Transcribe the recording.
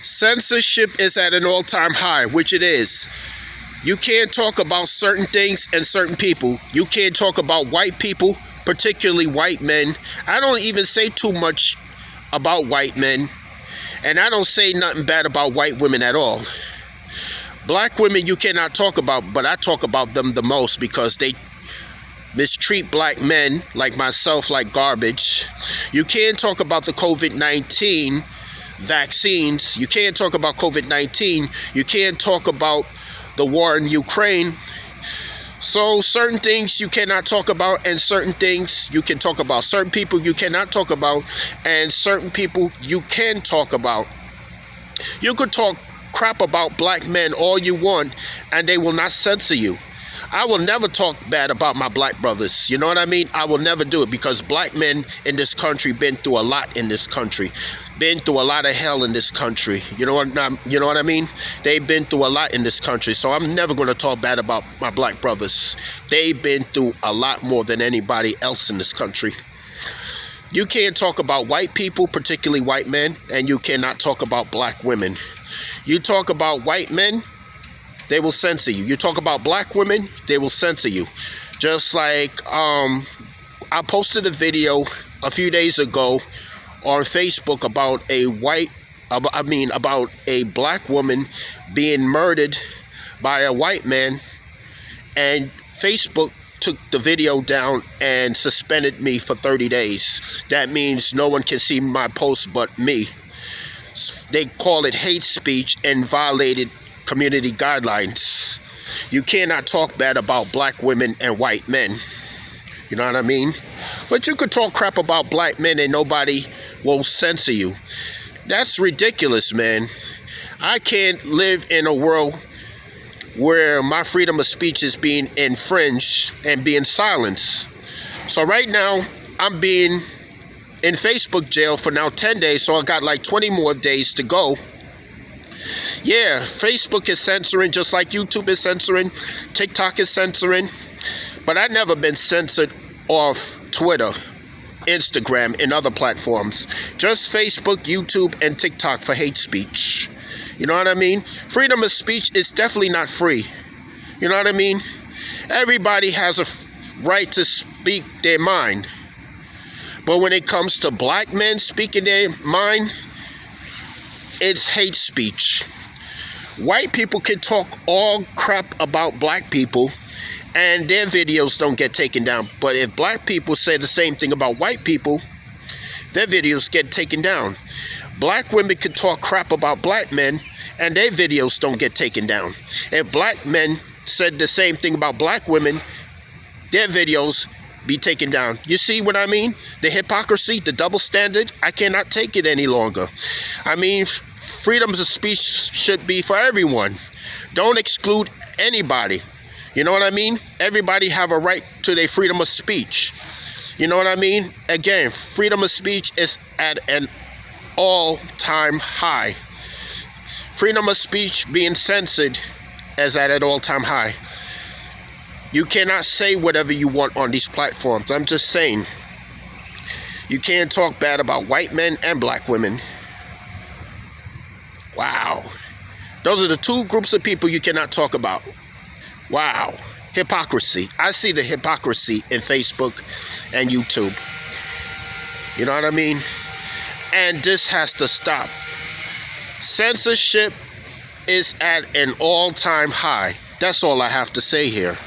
Censorship is at an all-time high, which it is. You can't talk about certain things and certain people. You can't talk about white people, particularly white men. I don't even say too much about white men, and I don't say nothing bad about white women at all. Black women you cannot talk about, but I talk about them the most because they mistreat black men like myself like garbage. You can't talk about the COVID-19 vaccines. You can't talk about COVID-19. You can't talk about the war in Ukraine. So certain things you cannot talk about and certain things you can talk about. Certain people you cannot talk about and certain people you can talk about. You could talk crap about black men all you want and they will not censor you. I will never talk bad about my black brothers. You know what I mean? I will never do it because black men in this country been through a lot in this country. Been through a lot of hell in this country. You know what I mean? They've been through a lot in this country. So I'm never going to talk bad about my black brothers. They've been through a lot more than anybody else in this country. You can't talk about white people, particularly white men, and you cannot talk about black women. You talk about white men, they will censor you. You talk about black women, they will censor you. Just like I posted a video a few days ago on Facebook about about a black woman being murdered by a white man, and Facebook took the video down and suspended me for 30 days. That means no one can see my post but me. They call it hate speech and violated community guidelines. You cannot talk bad about black women and white men. You know what I mean? But you could talk crap about black men and nobody will censor you. That's ridiculous, man. I can't live in a world where my freedom of speech is being infringed and being silenced. So right now, I'm being in Facebook jail for now 10 days, so I got like 20 more days to go. Yeah, Facebook is censoring just like YouTube is censoring, TikTok is censoring, but I've never been censored off Twitter, Instagram, and other platforms. Just Facebook, YouTube, and TikTok for hate speech. You know what I mean? Freedom of speech is definitely not free. You know what I mean? Everybody has a right to speak their mind. But when it comes to black men speaking their mind, it's hate speech. White people can talk all crap about black people and their videos don't get taken down. But if black people say the same thing about white people, their videos get taken down. Black women can talk crap about black men and their videos don't get taken down. If black men said the same thing about black women, their videos be taken down. You see what I mean? The hypocrisy, the double standard, I cannot take it any longer. I mean, freedoms of speech should be for everyone. Don't exclude anybody. You know what I mean? Everybody have a right to their freedom of speech. You know what I mean? Again, freedom of speech is at an all-time high. Freedom of speech being censored is at an all-time high. You cannot say whatever you want on these platforms. I'm just saying. You can't talk bad about white men and black women. Wow. Those are the two groups of people you cannot talk about. Wow. Hypocrisy. I see the hypocrisy in Facebook and YouTube. You know what I mean? And this has to stop. Censorship is at an all-time high. That's all I have to say here.